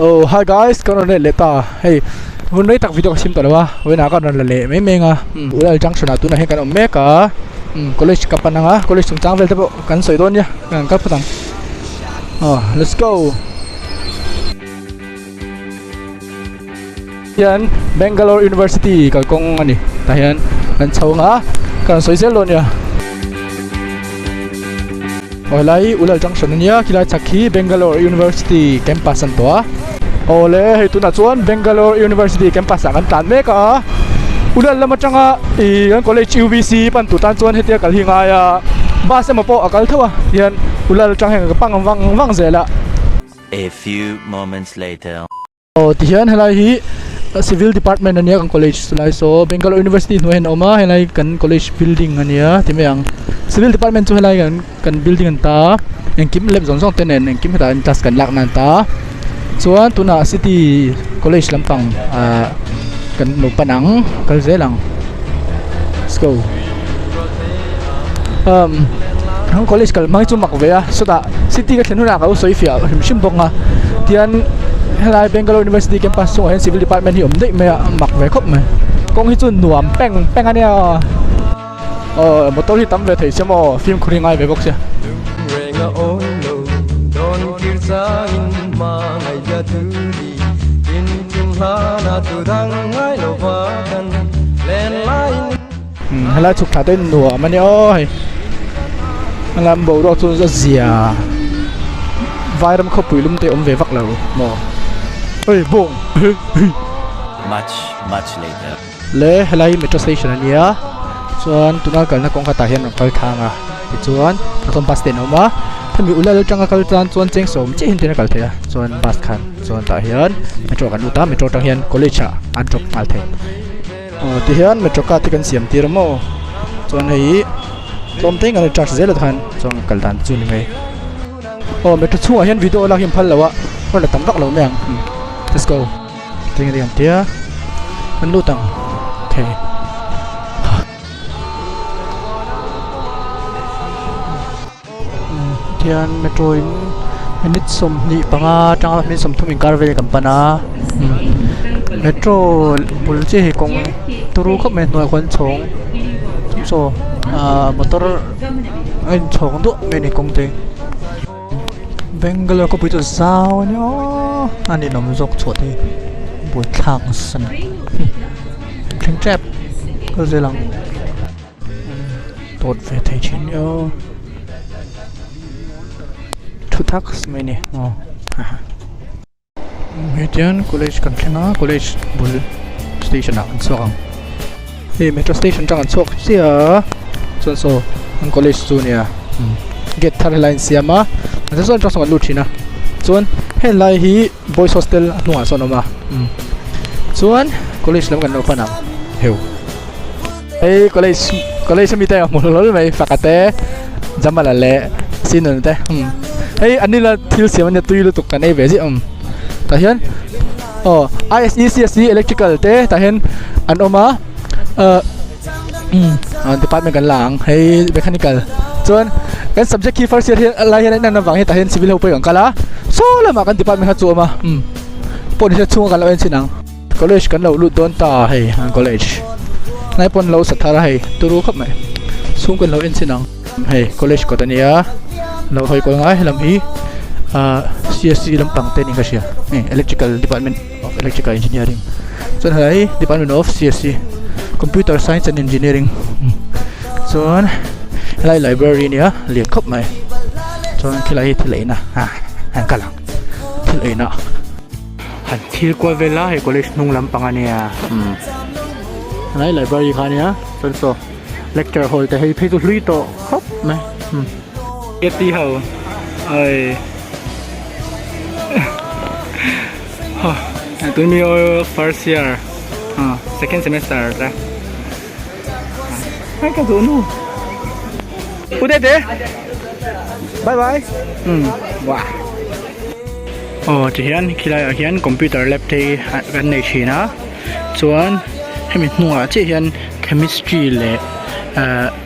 Oh, hi guys, con này lệ ta. Hey, hôm nay tặng video sim tao đâu với nào con là lệ mấy mình udah junction tu nah kan omeka. College kapan nga? College sung chang vel tabo kan soi don ya. Kan kap patang. Oh, let's go. Yan Bangalore University ka kong ani. Tahian kan chau nga kan soi sel lon ya. Olai ulal junction nia kila chakhi Bangalore University campus an to. Ole itu na chuan Bangalore University campus kan tan me ka ulal lama changa I college UBC pan tu tan chuan hetia kal hinga ya ba se ma po akal thawa yan ulal chang heng ka pang wang zela. A few moments later. Oh tian helai hi civil department ania kan college sulai so Bangalore University no hen oma helai kan college building ania timeang civil department chu helai kan building an ta engkim lem zong zong tenen engkim ta tas kan lak nan ta chuan tuna city college lampang kan no panang kal zelang. Let's go. Hang college kal mai chu mak ve a so ta city ka thlenu na ka soi fia him bonga tian helai Bangalore University campus so civil department hi dei me mak ve khop me kong hi chu nuam peng ania motor hi tam ve thei semo film khuringai ve bok sia helai chuk tha ten nuam ani oi lam bo ro chu za zia vai ram khop pui lum te om ve vak lo mo oi bong Much later. le helai metro station ania chuan tuna kalna kong kha ta hian kal thanga ti chuan atom bus stand oma thami ulal changa kal tran chuan cheng som che hin te na kal thea chuan bus khan chuan ta hian metro kan uta metro tang hian college an drop mal the ti hian metro ka ti kan siam tir mo chuan hei tom te ngal charge zela than chuan kal dan chu ni mai metro chunga hian video la him phal lawa kon la tam dak lo meng let's go ting diam tia kan lu tang the tian metro in minute som ni panga tang minute som thumin kar ve kampana metro bul che he kong turu khop me noi khon chong so motor ein chong do me ni kong te Bangalore ko pito sao nyo ani nom zok chote bu thang san thing trap ko zelang tot ve thai chin yo thu thak me ni Median college kan thenga college bul station an sokang metro station chang an sok sia chon so an college chu nia get thar line siama an so chang lu thina chuan helai hi boys hostel lunga sonoma chuan college lam kan no pana heu college mi te mo lol mai fakate jamala le sinun te anila thil siam tuilu tuk kan ei veji ta hian ISE CSE electrical te ta hian an oma department kan lang hei mechanical chuan kan subject ki first year hian lai hian nan wang hi ta hian civil ho pe kan kala so lama kan department ha chu ma pon hi chunga kan lo en chinang college kan lo lut don ta hei an college nai pon lo sathara hei turu khap mai sung kan lo en chinang hei college ko tania lo hoi ko ngai lam hi CSC lampang te ni ka sia electrical department of electrical engineering chuan hai department of CSC computer science and engineering chuan lai library nia lian khop mai chuan khilai thileina han kalang thileina han thil ko vela he college nung lampang ania lai library khania chuan so lecture hall te hei phe tu hlui to khop mai eti ho ai tôi mi first year second semester ra hai cái thứ nu udah deh bye bye wow chỉ hiện khi hiện computer lab thì gần này chỉ na chuan hay mình mua chỉ hiện chemistry lab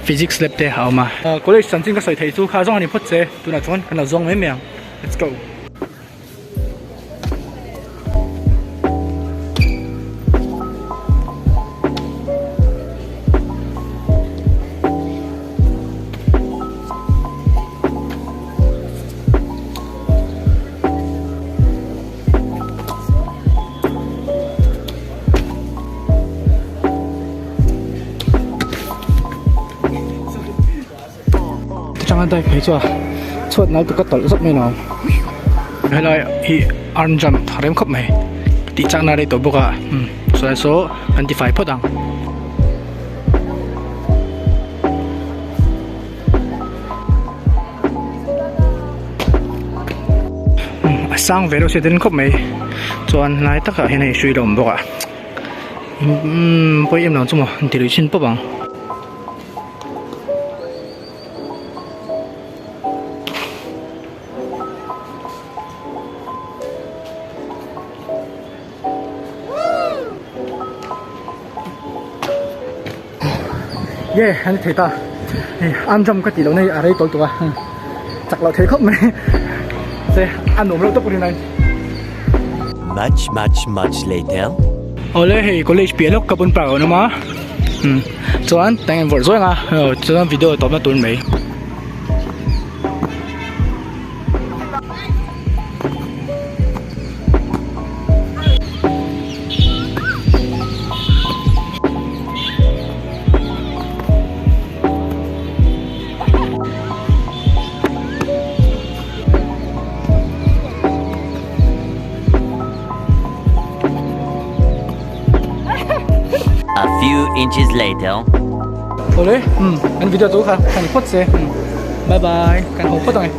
physics lab te hao ma college san jing ka sai thei chu kha zong ni phot che tu na chon kan la zong me meng let's go chẳng hạn đây phải chưa chuột nói tụi có tỏi rất mấy nào hay là hi ăn jam thằng em khóc mày tí chắc nào đây tụi bốc à số anh thì phải phốt đằng sang về đâu sẽ đến khóc mày cho anh lại tất cả hiện nay suy động bốc à bây em nói chung mà thì đối xin bốc bằng anh thấy ta ăn trong cái tỷ lệ này ở đây tối tụi chắc là thấy không mày sẽ ăn nổi lâu tốc đi này Much later. Oleh hey college piano kapun pra no ma cho anh tăng vợ rồi nga cho anh video tập nó tuần mấy A few inches later. Oleh anh video tu ha kan phốt xe bye bye kan hộp phốt rồi